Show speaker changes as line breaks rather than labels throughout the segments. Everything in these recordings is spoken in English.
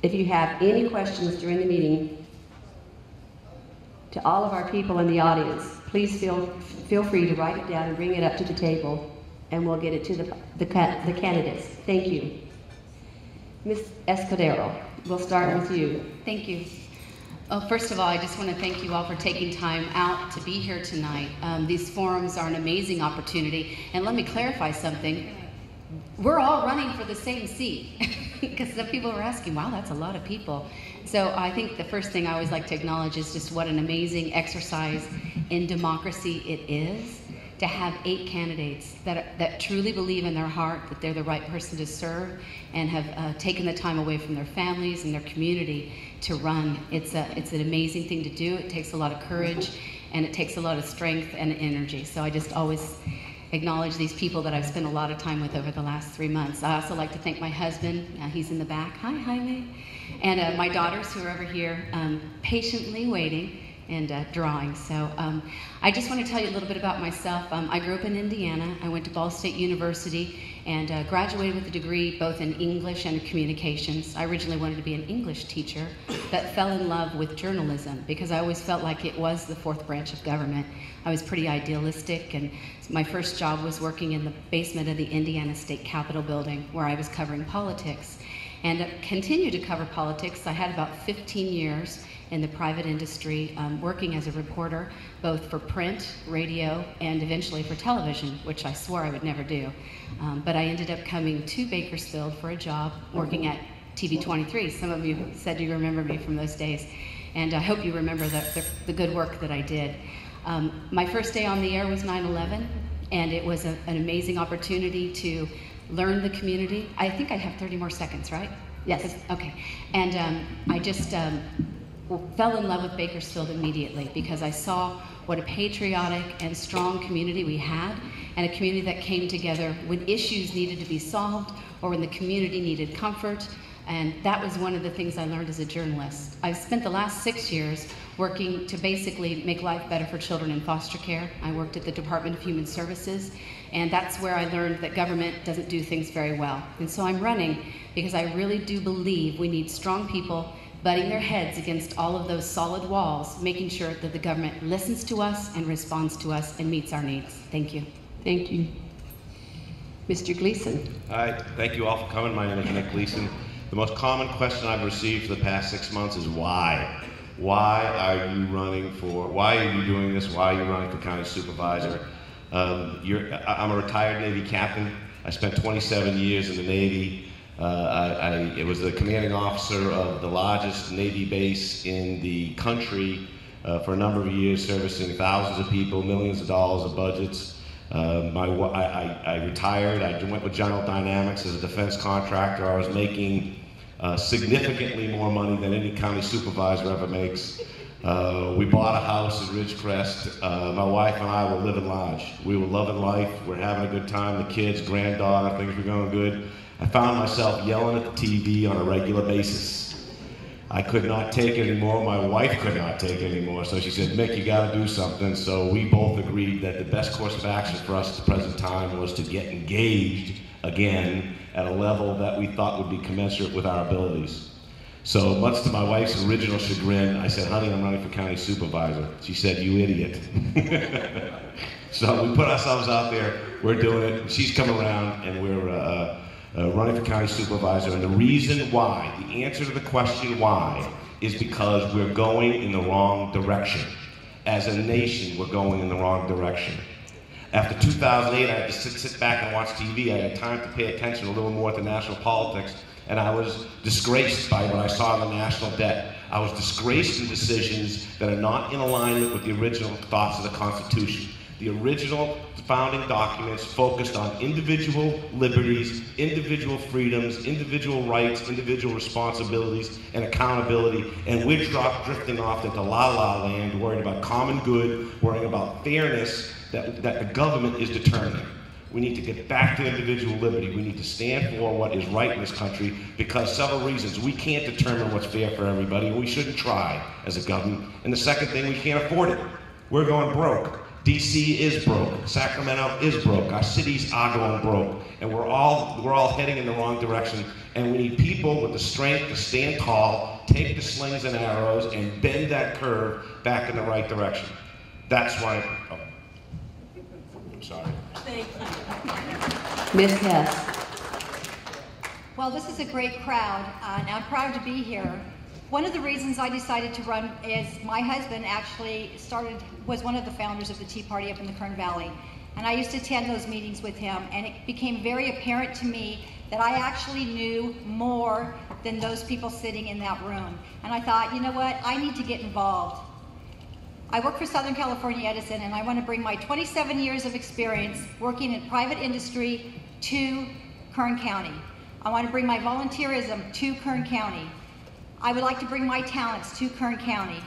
If you have any questions during the meeting, to all of our people in the audience, please feel free to write it down and bring it up to the table, and we'll get it to the candidates. Thank you. Ms. Escudero, we'll start with you.
Thank you. First of all, I just want to thank you all for taking time out to be here tonight. These forums are an amazing opportunity, and let me clarify something. We're all running for the same seat, because some people were asking, wow, that's a lot of people. So I think the first thing I always like to acknowledge is just what an amazing exercise in democracy it is to have 8 candidates that truly believe in their heart that they're the right person to serve and have taken the time away from their families and their community to run. It's an amazing thing to do. It takes a lot of courage, and it takes a lot of strength and energy. So I just always acknowledge these people that I've spent a lot of time with over the last 3 months. I also like to thank my husband. He's in the back. Hi, Jaime. And my daughters who are over here patiently waiting and drawing. So I just want to tell you a little bit about myself. I grew up in Indiana. I went to Ball State University and graduated with a degree both in English and communications. I originally wanted to be an English teacher, but fell in love with journalism because I always felt like it was the 4th branch of government. I was pretty idealistic, and my first job was working in the basement of the Indiana State Capitol building where I was covering politics. And continued to cover politics. I had about 15 years in the private industry, working as a reporter, both for print, radio, and eventually for television, which I swore I would never do. But I ended up coming to Bakersfield for a job, working at TV23. Some of you said you remember me from those days, and I hope you remember the good work that I did. My first day on the air was 9/11, and it was an amazing opportunity to learn the community. I think I have 30 more seconds, right?
Yes.
Okay. And I just fell in love with Bakersfield immediately because I saw what a patriotic and strong community we had, and a community that came together when issues needed to be solved or when the community needed comfort. And that was one of the things I learned as a journalist. I've spent the last 6 years working to basically make life better for children in foster care. I worked at the Department of Human Services, and that's where I learned that government doesn't do things very well. And so I'm running because I really do believe we need strong people butting their heads against all of those solid walls, making sure that the government listens to us and responds to us and meets our needs. Thank you.
Thank you. Mr. Gleason.
Hi, thank you all for coming. My name is Nick Gleason. The most common question I've received for the past 6 months is why? Why are you running for, why are you doing this? Why are you running for county supervisor? I'm a retired Navy captain. I spent 27 years in the Navy. I was the commanding officer of the largest Navy base in the country for a number of years, servicing thousands of people, millions of dollars of budgets. I retired. I went with General Dynamics as a defense contractor. I was making significantly more money than any county supervisor ever makes. We bought a house in Ridgecrest. My wife and I were living large. We were loving life. We're having a good time. The kids, granddaughter, things were going good. I found myself yelling at the TV on a regular basis. I could not take it anymore. My wife could not take it anymore. So she said, Mick, you got to do something. So we both agreed that the best course of action for us at the present time was to get engaged again at a level that we thought would be commensurate with our abilities. So much to my wife's original chagrin, I said, honey, I'm running for county supervisor. She said, you idiot. So we put ourselves out there, we're doing it, she's come around, and we're running for county supervisor. And the reason why, the answer to the question why, is because we're going in the wrong direction. As a nation, we're going in the wrong direction. After 2008, I had to sit back and watch TV. I had time to pay attention a little more to national politics, and I was disgraced by what I saw in the national debt. I was disgraced in decisions that are not in alignment with the original thoughts of the Constitution. The original founding documents focused on individual liberties, individual freedoms, individual rights, individual responsibilities, and accountability, and we're drifting off into la-la land, worrying about common good, worrying about fairness that the government is determining. We need to get back to individual liberty. We need to stand for what is right in this country because several reasons. We can't determine what's fair for everybody, and we shouldn't try as a government. And the second thing, we can't afford it. We're going broke. DC is broke. Sacramento is broke. Our cities are going broke, and we're all heading in the wrong direction. And we need people with the strength to stand tall, take the slings and arrows, and bend that curve back in the right direction. That's why. Oh, I'm sorry.
Thank you.
Ms. Hess.
Well, this is a great crowd, and I'm proud to be here. One of the reasons I decided to run is my husband actually was one of the founders of the Tea Party up in the Kern Valley. And I used to attend those meetings with him, and it became very apparent to me that I actually knew more than those people sitting in that room. And I thought, you know what, I need to get involved. I work for Southern California Edison, and I want to bring my 27 years of experience working in private industry to Kern County. I want to bring my volunteerism to Kern County. I would like to bring my talents to Kern County.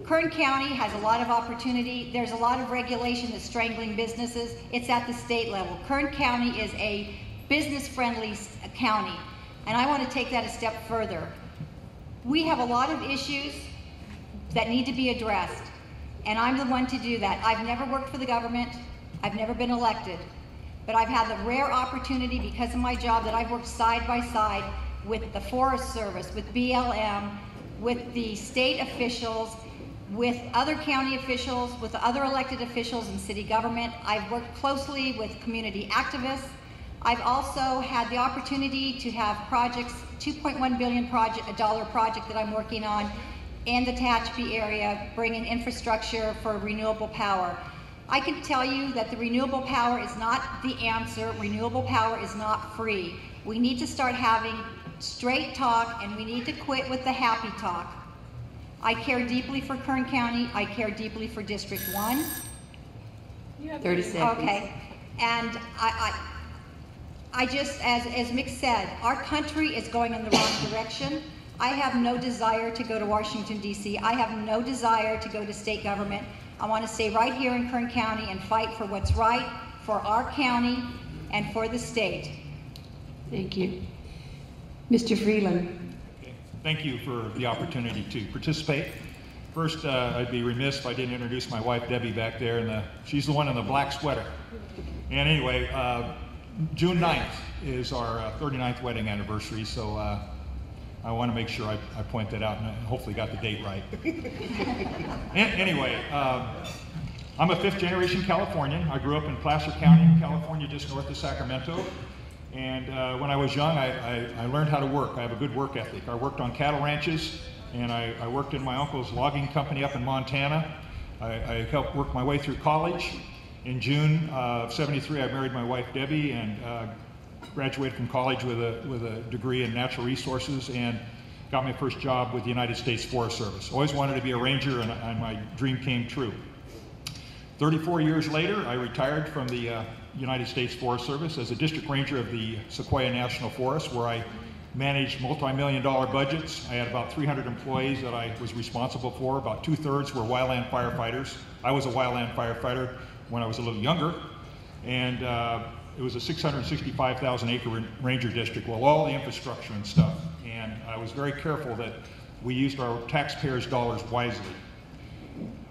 Kern County has a lot of opportunity. There's a lot of regulation that's strangling businesses. It's at the state level. Kern County is a business-friendly county, and I want to take that a step further. We have a lot of issues that need to be addressed, and I'm the one to do that. I've never worked for the government. I've never been elected, but I've had the rare opportunity because of my job that I've worked side by side with the Forest Service, with BLM, with the state officials, with other county officials, with other elected officials in city government. I've worked closely with community activists. I've also had the opportunity to have projects, $2.1 billion project that I'm working on in the Tehachapi area, bringing infrastructure for renewable power. I can tell you that the renewable power is not the answer. Renewable power is not free. We need to start having straight talk, and we need to quit with the happy talk. I care deeply for Kern County. I care deeply for District 1.
30 seconds.
Okay. And I just, as Mick said, our country is going in the wrong direction. I have no desire to go to Washington, D.C. I have no desire to go to state government. I want to stay right here in Kern County and fight for what's right for our county and for the state.
Thank you. Mr. Freeland.
Okay. Thank you for the opportunity to participate. First, I'd be remiss if I didn't introduce my wife, Debbie, back there. And she's the one in the black sweater. And anyway, June 9th is our 39th wedding anniversary, so I want to make sure I point that out and hopefully got the date right. Anyway, I'm a fifth-generation Californian. I grew up in Placer County, California, just north of Sacramento. And when I was young, I learned how to work. I have a good work ethic. I worked on cattle ranches, and I worked in my uncle's logging company up in Montana. I helped work my way through college. In June of '73, I married my wife, Debbie, and graduated from college with a degree in natural resources and got my first job with the United States Forest Service. Always wanted to be a ranger, and my dream came true. 34 years later, I retired from the United States Forest Service as a district ranger of the Sequoia National Forest, where I managed multi-million-dollar budgets. I had about 300 employees that I was responsible for. About 2/3 were wildland firefighters. I was a wildland firefighter when I was a little younger, and it was a 665,000 acre ranger district with all the infrastructure and stuff. And I was very careful that we used our taxpayers' dollars wisely.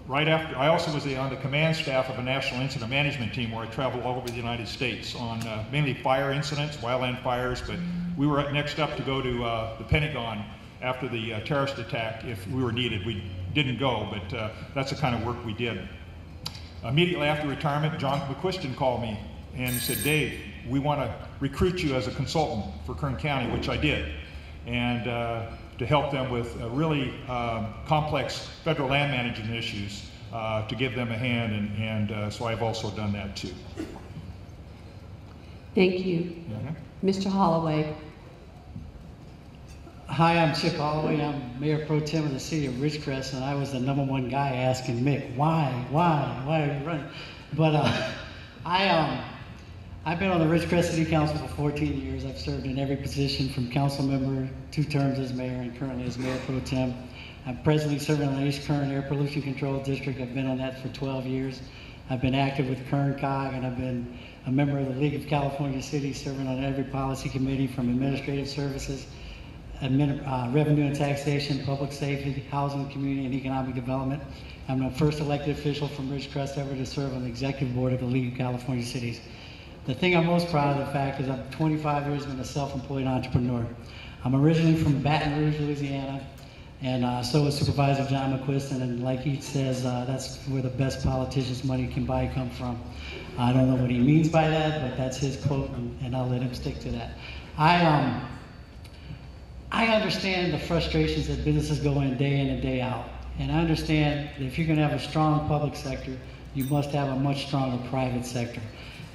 Right after, I also was on the command staff of a national incident management team where I traveled all over the United States on mainly fire incidents, wildland fires, but we were next up to go to the Pentagon after the terrorist attack if we were needed. We didn't go, but that's the kind of work we did. Immediately after retirement, John McQuiston called me and said, "Dave, we want to recruit you as a consultant for Kern County," which I did, and to help them with really complex federal land management issues, to give them a hand, and so I've also done that too.
Thank you. Mr. Holloway.
Hi, I'm Chip Holloway. I'm Mayor Pro Tem of the city of Ridgecrest, and I was the #1 guy asking Mick, why are you running? But I've been on the Ridgecrest City Council for 14 years. I've served in every position from council member, 2 terms as mayor, and currently as Mayor Pro Tem. I'm presently serving on the East Kern Air Pollution Control District. I've been on that for 12 years. I've been active with Kern COG, and I've been a member of the League of California Cities, serving on every policy committee from administrative services revenue and taxation, public safety, housing, community, and economic development. I'm the first elected official from Ridgecrest ever to serve on the executive board of the League of California Cities. The thing I'm most proud of the fact is I'm 25 years been a self-employed entrepreneur. I'm originally from Baton Rouge, Louisiana, and so is Supervisor John McQuiston, and like he says, that's where the best politicians' money can buy come from. I don't know what he means by that, but that's his quote, and I'll let him stick to that. I understand the frustrations that businesses go in and day out. And I understand that if you're going to have a strong public sector, you must have a much stronger private sector.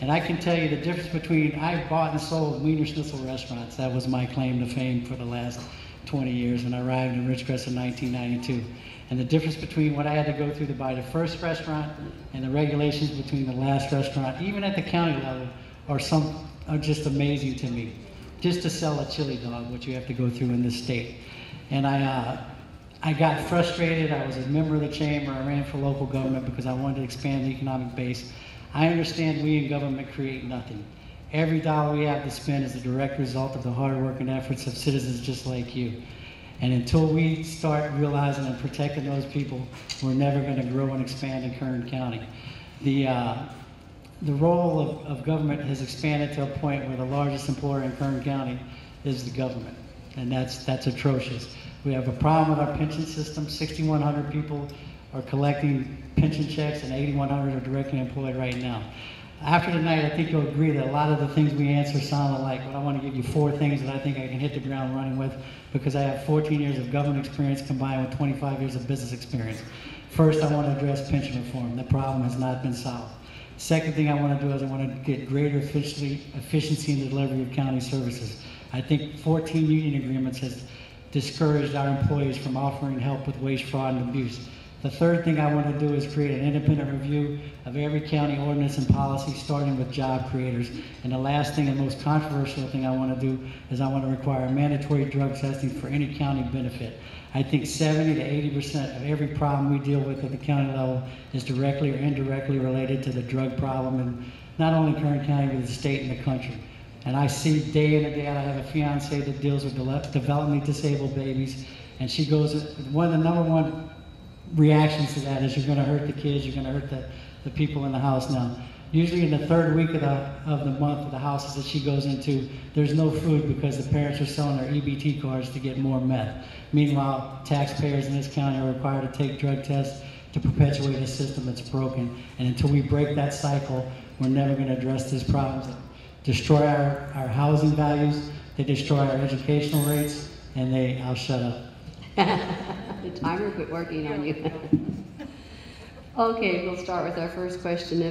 And I can tell you the difference between, I bought and sold Wiener Schnitzel restaurants. That was my claim to fame for the last 20 years when I arrived in Ridgecrest in 1992. And the difference between what I had to go through to buy the first restaurant and the regulations between the last restaurant, even at the county level, are just amazing to me. Just to sell a chili dog, what you have to go through in this state. And I got frustrated. I was a member of the chamber. I ran for local government because I wanted to expand the economic base. I understand we in government create nothing. Every dollar we have to spend is a direct result of the hard work and efforts of citizens just like you. And until we start realizing and protecting those people, we're never going to grow and expand in Kern County. The role of government has expanded to a point where the largest employer in Kern County is the government, and that's atrocious. We have a problem with our pension system. 6,100 people are collecting pension checks, and 8,100 are directly employed right now. After tonight, I think you'll agree that a lot of the things we answer sound alike, but I want to give you 4 things that I think I can hit the ground running with, because I have 14 years of government experience combined with 25 years of business experience. First, I want to address pension reform. The problem has not been solved. Second thing I want to do is I want to get greater efficiency in the delivery of county services. I think 14 union agreements has discouraged our employees from offering help with waste, fraud, and abuse. The third thing I want to do is create an independent review of every county ordinance and policy, starting with job creators. And the last thing and most controversial thing I want to do is I want to require mandatory drug testing for any county benefit. I think 70 to 80% of every problem we deal with at the county level is directly or indirectly related to the drug problem in not only Kern County, but the state and the country. And I see day in and day out, I have a fiance that deals with developmentally disabled babies, and she goes, one of the number one reactions to that is you're going to hurt the kids, you're going to hurt the people in the house now. Usually in the third week of the month of the houses that she goes into, there's no food because the parents are selling their EBT cards to get more meth. Meanwhile, taxpayers in this county are required to take drug tests to perpetuate a system that's broken. And until we break that cycle, we're never going to address these problems that destroy our housing values, they destroy our educational rates, and I'll shut up.
The timer quit working on you. Okay, we'll start with our first question.